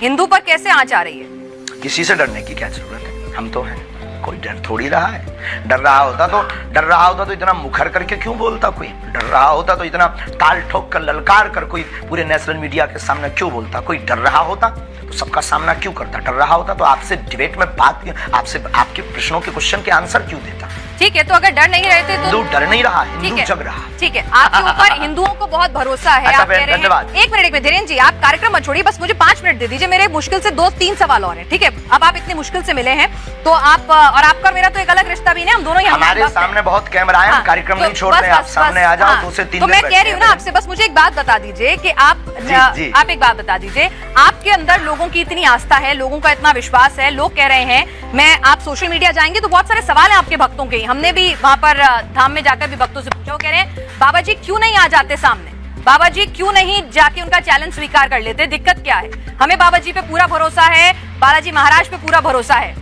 हिंदू पर कैसे आंच आ रही है? किसी से डरने की क्या जरूरत है, हम तो हैं, कोई डर थोड़ी रहा है। डर रहा होता तो इतना मुखर करके क्यों बोलता कोई? डर रहा होता तो इतना ताल ठोक कर ललकार कर कोई पूरे नेशनल मीडिया के सामने क्यों बोलता? कोई डर रहा होता तो सबका सामना क्यों करता? डर रहा होता तो आपसे डिबेट में बात, आपसे आपके प्रश्नों के क्वेश्चन के आंसर क्यों देता? ठीक है, तो अगर डर नहीं रहते तो हिंदू डर नहीं रहा, हिंदू जग रहा। ठीक है, आपके ऊपर हिंदुओं को बहुत भरोसा है। अच्छा, आप कह रहे हैं, धन्यवाद। एक मिनट धीरेन्द्र जी, आप कार्यक्रम मत छोड़िए, बस मुझे 5 मिनट दे दीजिए। मेरे मुश्किल से 2-3 सवाल और हैं, ठीक है? अब आप इतनी मुश्किल से मिले हैं तो आप और आपका मेरा तो एक अलग रिश्ता भी नहीं, हम दोनों हमारे सामने बहुत कैमरा है, कार्यक्रम नहीं छोड़ रहे, आप सामने आ जाओ, 2 से 3 तो मैं कह रही हूँ ना आपसे, बस मुझे एक बात बता दीजिए कि आप एक बात बता दीजिए, आपके अंदर लोगों की इतनी आस्था है, लोगों का इतना विश्वास है, लोग कह रहे हैं, मैं आप सोशल मीडिया जाएंगे तो बहुत सारे सवाल हैं आपके भक्तों के। हमने भी वहां पर धाम में जाकर भी भक्तों से पूछा, वो कह रहे हैं बाबा जी क्यों नहीं आ जाते सामने, बाबा जी क्यों नहीं जाके उनका चैलेंज स्वीकार कर लेते, दिक्कत क्या है? हमें बाबा जी पे पूरा भरोसा है, बालाजी महाराज पे पूरा भरोसा है,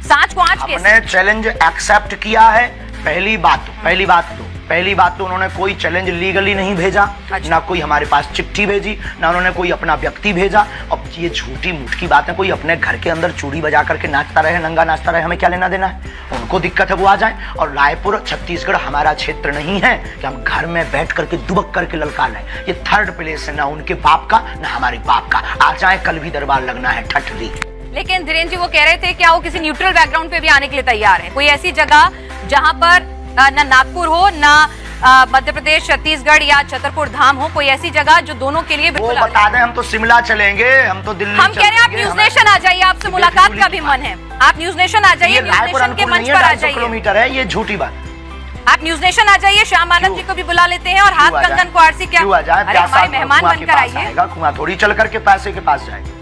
सांच को आंच कैसे? हमने चैलेंज एक्सेप्ट किया है। पहली बात तो उन्होंने कोई चैलेंज लीगली नहीं भेजा। अच्छा। ना कोई हमारे पास चिट्ठी भेजी, ना उन्होंने कोई अपना व्यक्ति भेजा। अब ये झूठी मूठ की बात है, कोई अपने घर के अंदर चूड़ी बजा करके नाचता रहे, नंगा नाचता रहे, हमें क्या लेना देना है? उनको दिक्कत है वो आ जाए। और रायपुर छत्तीसगढ़ हमारा क्षेत्र नहीं है कि हम घर में बैठ करके दुबक करके ललकार लें। ये 3rd प्लेस है, ना उनके बाप का ना हमारे बाप का। आ जाए, कल भी दरबार लगना है ठठरी। लेकिन धीरेन्द्र जी वो कह रहे थे क्या वो किसी न्यूट्रल बैकग्राउंड पे भी आने के लिए तैयार है? कोई ऐसी जगह जहां पर ना नागपुर हो, ना मध्य प्रदेश, छत्तीसगढ़ या छतरपुर धाम हो, कोई ऐसी जगह जो दोनों के लिए बिल्कुल बता दें। हम तो शिमला चलेंगे, हम तो दिल्ली, हम कह रहे हैं आप न्यूज नेशन आ जाइए, आपसे मुलाकात का भी मन है, आप न्यूज नेशन आ जाइए, न्यूज नेशन के मंच पर आ जाइए। किलोमीटर है, ये झूठी बात। आप न्यूज नेशन आ जाइए, श्याम आनंद जी को भी बुला लेते हैं और हाथ कंगन को आरसी क्या हमारे मेहमान बनकर आइए। कुआं थोड़ी चल करके पैसे के पास जाएगा।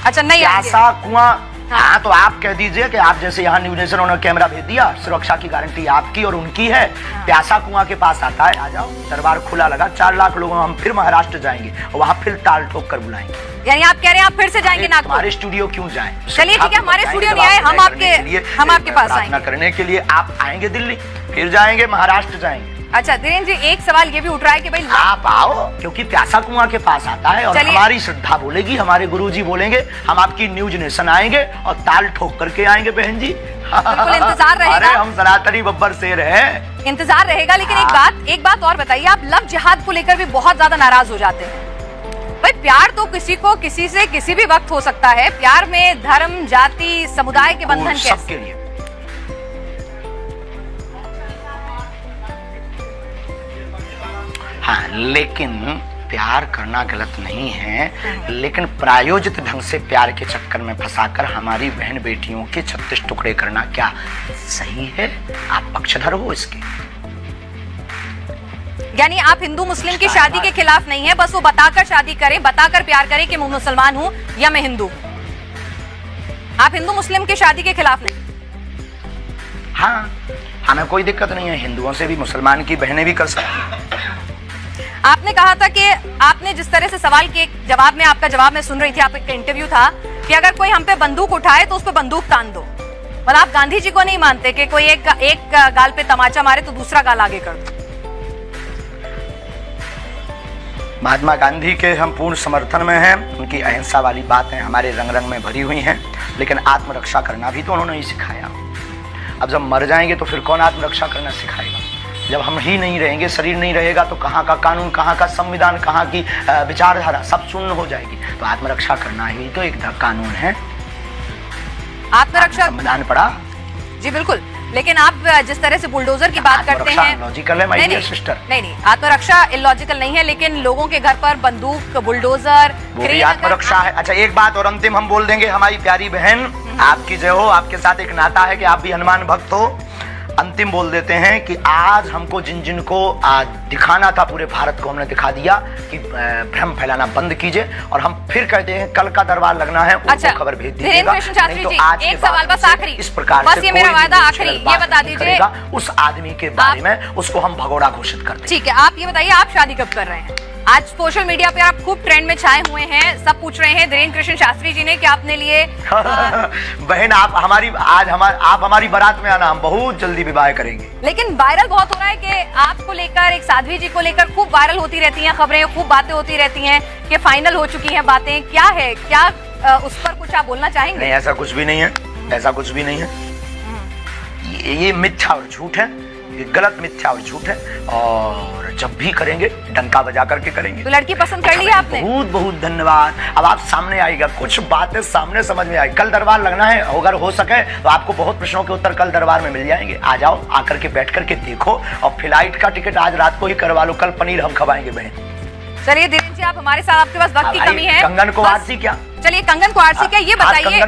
अच्छा, नहीं ऐसा कुआं। हाँ, तो आप कह दीजिए कि आप जैसे यहाँ न्यूज नेशन उन्होंने कैमरा भेज दिया, सुरक्षा की गारंटी आपकी और उनकी है। प्यासा कुआं के पास आता है, आ जाओ, दरबार खुला लगा, 4 लाख लोगों, हम फिर महाराष्ट्र जाएंगे और वहाँ फिर ताल ठोक कर बुलाएंगे। यानी आप कह रहे हैं आप फिर से जाएंगे नागपुर? हमारे स्टूडियो क्यों जाएं? चलिए ठीक है, हमारे स्टूडियो नहीं आए, हम आपके पास आएंगे करने के लिए। आप आएंगे दिल्ली, फिर जाएंगे महाराष्ट्र जाएंगे। अच्छा धीरेन्द्र जी, एक सवाल ये भी उठ रहा है कि भाई आप आओ, क्योंकि प्यासा कुआं के पास आता है और हमारी श्रद्धा बोलेगी, हमारे गुरुजी बोलेंगे, हम आपकी न्यूज नेशन आएंगे और ताल ठोक करके आएंगे बहन जी। बिल्कुल इंतजार रहेगा। अरे हम सनातनी बब्बर शेर हैं, इंतजार रहेगा। लेकिन एक बात और बताइए, आप लव जिहाद को लेकर भी बहुत ज्यादा नाराज हो जाते हैं। भाई प्यार तो किसी को किसी से किसी भी वक्त हो सकता है, प्यार में धर्म, जाति, समुदाय के बंधन कैसे? सबके लिए। हाँ, लेकिन प्यार करना गलत नहीं है, लेकिन प्रायोजित ढंग से प्यार के चक्कर में फंसाकर हमारी बहन बेटियों के 36 टुकड़े करना क्या सही है? आप पक्षधर हो इसके? यानी आप हिंदू मुस्लिम की शादी के खिलाफ नहीं है, बस वो बताकर शादी करें, बताकर प्यार करें कि मैं मुसलमान हूँ या मैं हिंदू। आप हिंदू मुस्लिम की शादी के खिलाफ नहीं? हाँ, हमें कोई दिक्कत नहीं है, हिंदुओं से भी मुसलमान की बहनें भी कर सकती। आपने कहा था कि आपने जिस तरह से सवाल के जवाब में, आपका जवाब मैं सुन रही थी, आपका इंटरव्यू था कि अगर कोई हम पे बंदूक उठाए तो उस पे बंदूक तान दो। मतलब आप गांधी जी को नहीं मानते कि कोई एक गाल पे तमाचा मारे तो दूसरा गाल आगे कर दो? महात्मा गांधी के हम पूर्ण समर्थन में हैं, उनकी अहिंसा वाली बातें हमारे रंग रंग में भरी हुई हैं, लेकिन आत्मरक्षा करना भी तो उन्होंने ही सिखाया। अब जब मर जाएंगे तो फिर कौन आत्मरक्षा करना सिखाएगा? जब हम ही नहीं रहेंगे, शरीर नहीं रहेगा, तो कहाँ का कानून, कहाँ का संविधान, कहाँ की विचारधारा सब शून्य हो जाएगी। तो आत्मरक्षा करना ही तो एक कानून है। आत्मरक्षा संविधान पढ़ा जी, बिल्कुल। लेकिन आप जिस तरह से बुलडोजर की बात करते हैं, लॉजिकल है माय डियर सिस्टर। नहीं, आत्मरक्षा इलॉजिकल नहीं है, लेकिन लोगों के घर पर बंदूक, बुलडोजर, आत्मरक्षा है। अच्छा, एक बात और अंतिम हम बोल देंगे, हमारी प्यारी बहन, आपकी जय हो, आपके साथ एक नाता है कि आप भी हनुमान भक्त हो। अंतिम बोल देते हैं कि आज हमको जिन को दिखाना था पूरे भारत को, हमने दिखा दिया कि भ्रम फैलाना बंद कीजिए, और हम फिर कहते हैं कल का दरबार लगना है, उनको खबर भेज दीजिएगा। नहीं तो आज एक सवाल बस आखिरी, इस प्रकार बस ये मेरा वादा आखिरी, ये बता दीजिए उस आदमी के बारे में, उसको हम भगोड़ा घोषित कर दें। ठीक है, आप ये बताइए आप शादी कब कर रहे हैं? आज सोशल मीडिया पे आप खूब ट्रेंड में छाए हुए हैं, सब पूछ रहे हैं धीरेन्द्र कृष्ण शास्त्री जी ने कि आपने लिए बहन आप हमारी बारात में आना, हम बहुत जल्दी विवाह करेंगे। लेकिन वायरल बहुत हो रहा है कि आपको लेकर, एक साध्वी जी को लेकर खूब वायरल होती रहती हैं खबरें, खूब बातें होती रहती हैं कि फाइनल हो चुकी हैं बातें, क्या है, क्या उस पर कुछ आप बोलना चाहेंगे? नहीं, ऐसा कुछ भी नहीं है, ऐसा कुछ भी नहीं है। ये मिथ्या और झूठ है, ये गलत मिथ्या और झूठ है, और जब भी करेंगे डंका बजा करके करेंगे। तो लड़की पसंद कर ली आपने? बहुत बहुत धन्यवाद। अब आप सामने आएगा, कुछ बातें सामने समझ में आई। कल दरबार लगना है, अगर हो सके तो आपको बहुत प्रश्नों के उत्तर कल दरबार में मिल जाएंगे। आ जाओ, आकर के बैठ करके देखो, और फ्लाइट का टिकट आज रात को ही करवा लो, कल पनीर हम खवाएंगे बहन। चलिए धीरेन्द्र जी, आप हमारे साथ, आपके पास वक्त की कमी है। कंगन को आरसी क्या? चलिए कंगन को आरसी क्या, ये बताइए।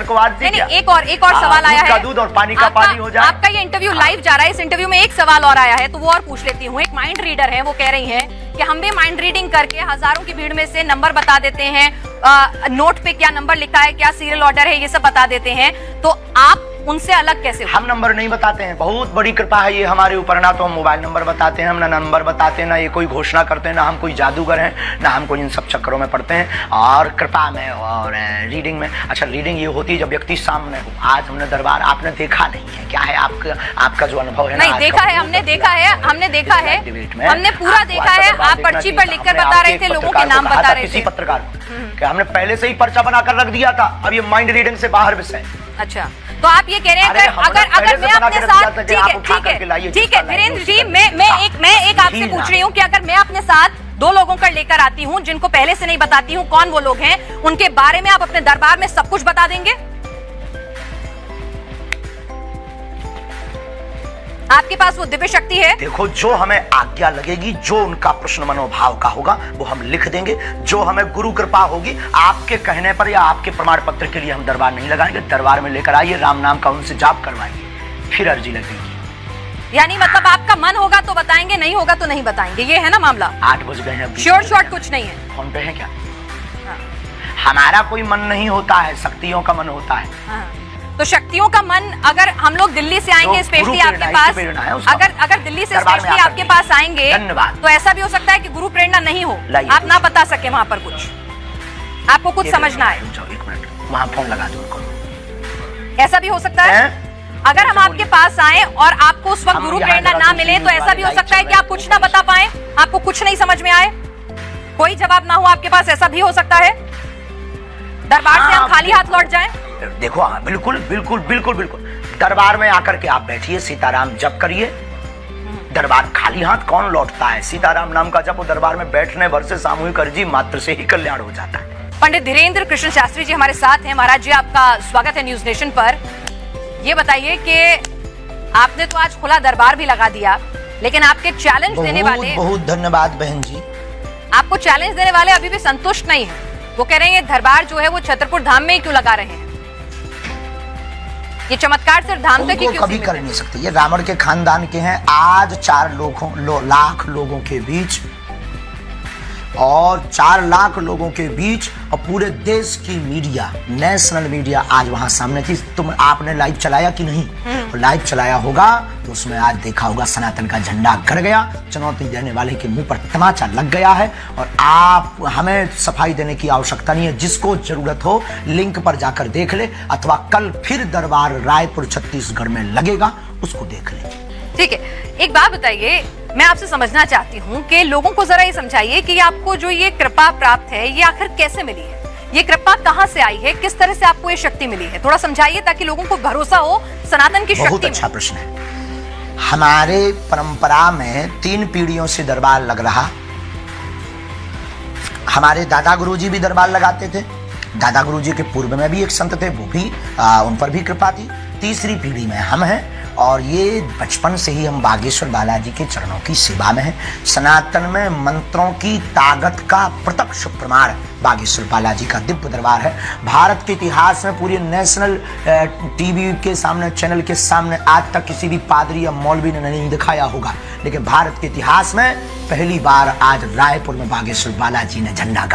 एक और सवाल आया है, दूध और पानी का पानी हो जाए। आपका ये इंटरव्यू लाइव जा रहा है, इस इंटरव्यू में एक सवाल और आया है, तो वो और पूछ लेती हूँ। एक माइंड रीडर है, वो कह रही हैं कि हम भी माइंड रीडिंग करके हजारों की भीड़ में से नंबर बता देते हैं, नोट पे क्या नंबर लिखा है, क्या सीरियल ऑर्डर है, ये सब बता देते हैं, तो आप उनसे अलग कैसे हो? हम नंबर नहीं बताते हैं, बहुत बड़ी कृपा है ये हमारे ऊपर। ना तो हम मोबाइल नंबर बताते हैं, हम ना नंबर बताते हैं, ना ये कोई घोषणा करते हैं, ना हम कोई जादूगर हैं, ना हम कोई इन सब चक्करों में पड़ते हैं। और कृपा में और रीडिंग में, अच्छा रीडिंग ये होती है जब व्यक्ति सामने हो। आज हमने दरबार आपने देखा नहीं है, क्या है आपका जो अनुभव है? नहीं देखा है, हमने देखा है, हमने पूरा देखा है। आप पर्ची पर लिखकर बता रहे थे, लोगों के नाम बता रहे थे। किसी पत्रकार को हमने पहले से ही पर्चा बनाकर रख दिया था, अब ये माइंड रीडिंग से बाहर विषय। अच्छा, तो आप ये कह रहे हैं अगर मैं अपने साथ, ठीक है धीरेन्द्र जी, मैं एक आपसे पूछ रही हूँ कि अगर मैं अपने साथ 2 लोगों का लेकर आती हूँ जिनको पहले से नहीं बताती हूँ कौन वो लोग हैं, उनके बारे में आप अपने दरबार में सब कुछ बता देंगे? आपके पास वो दिव्य शक्ति है? देखो, जो हमें आज्ञा लगेगी, जो उनका प्रश्न मनोभाव का होगा वो हम लिख देंगे। जो हमें गुरु कृपा होगी, आपके कहने पर या आपके प्रमाण पत्र के लिए हम दरबार नहीं लगाएंगे। दरबार में लेकर आइए, राम नाम का उनसे जाप करवाएंगे, फिर अर्जी लगेगी। यानी मतलब आपका मन होगा तो बताएंगे, नहीं होगा तो नहीं बताएंगे, ये है ना मामला? 8 बज गए हैं, श्योर शॉर्ट कुछ नहीं है। फोन पे है क्या? हमारा कोई मन नहीं होता है, शक्तियों का मन होता है। तो शक्तियों का मन, अगर हम लोग दिल्ली से आएंगे स्पेशली आपके पास, अगर दिल्ली से स्पेशली आपके पास आएंगे, तो ऐसा भी हो सकता है कि गुरु प्रेरणा नहीं हो, आप ना बता सके वहां पर कुछ, आपको कुछ समझना है। एक मिनट, वहां फोन लगा दो उनको। ऐसा भी हो सकता है अगर हम आपके पास आए और आपको उस वक्त गुरु प्रेरणा ना मिले, तो ऐसा भी हो सकता है कि आप कुछ ना बता पाए, आपको कुछ नहीं समझ में आए, कोई जवाब ना हो आपके पास, ऐसा भी हो सकता है। दरबार से हम खाली हाथ लौट जाएं? देखो, हाँ बिल्कुल बिल्कुल बिल्कुल बिल्कुल। दरबार में आकर के आप बैठिए, सीताराम जप करिए। दरबार खाली हाथ कौन लौटता है? सीताराम नाम का जप दरबार में बैठने भर से सामूहिक अर्जी मात्र से ही कल्याण हो जाता है। पंडित धीरेन्द्र कृष्ण शास्त्री जी हमारे साथ हैं। महाराज जी, आपका स्वागत है न्यूज नेशन पर। ये बताइए कि आपने तो आज खुला दरबार भी लगा दिया, लेकिन आपके चैलेंज देने वाले, बहुत धन्यवाद बहन जी, आपको चैलेंज देने वाले अभी भी संतुष्ट नहीं है। वो कह रहे हैं दरबार जो है वो छतरपुर धाम में ही क्यों लगा रहे हैं, ये चमत्कार सिर्फ धाम तक ही क्यों कभी कर नहीं सकते। ये रावण के खानदान के हैं। आज 4 लाख लोगों के बीच, और 4 लाख लोगों के बीच, और पूरे देश की मीडिया, नेशनल मीडिया आज वहां सामने थी। आपने लाइव चलाया कि नहीं? लाइव चलाया होगा तो उसमें आज देखा होगा सनातन का झंडा गड़ गया, चुनौती देने वाले के मुंह पर तमाचा लग गया है। और आप, हमें सफाई देने की आवश्यकता नहीं है। जिसको जरूरत हो लिंक पर जाकर देख ले, अथवा कल फिर दरबार रायपुर छत्तीसगढ़ में लगेगा, उसको देख ले। ठीक है, एक बात बताइए, मैं आपसे समझना चाहती हूँ कि लोगों को जरा ये समझाइए कि आपको जो ये कृपा प्राप्त है, ये आखिर कैसे मिली है? ये कृपा कहाँ से आई है? किस तरह से आपको ये शक्ति मिली है? थोड़ा समझाइए ताकि लोगों को भरोसा हो सनातन की शक्ति। बहुत अच्छा प्रश्न है। हमारे परंपरा में 3 पीढ़ियों से दरबार लग रहा। हमारे दादा गुरुजी भी दरबार लगाते थे। दादा गुरुजी के पूर्व में भी एक संत थे, वो भी उन पर भी कृपा थी। तीसरी पीढ़ी में हम हैं, और ये बचपन से ही हम बागेश्वर बालाजी के चरणों की सेवा में हैं। सनातन में मंत्रों की ताकत का प्रत्यक्ष प्रमाण बागेश्वर बालाजी का दिव्य दरबार है। भारत के इतिहास में पूरी नेशनल टीवी के सामने, चैनल के सामने आज तक किसी भी पादरी या मौलवी ने नहीं दिखाया होगा, लेकिन भारत के इतिहास में पहली बार आज रायपुर में बागेश्वर बालाजी ने झंडा गाड़ा।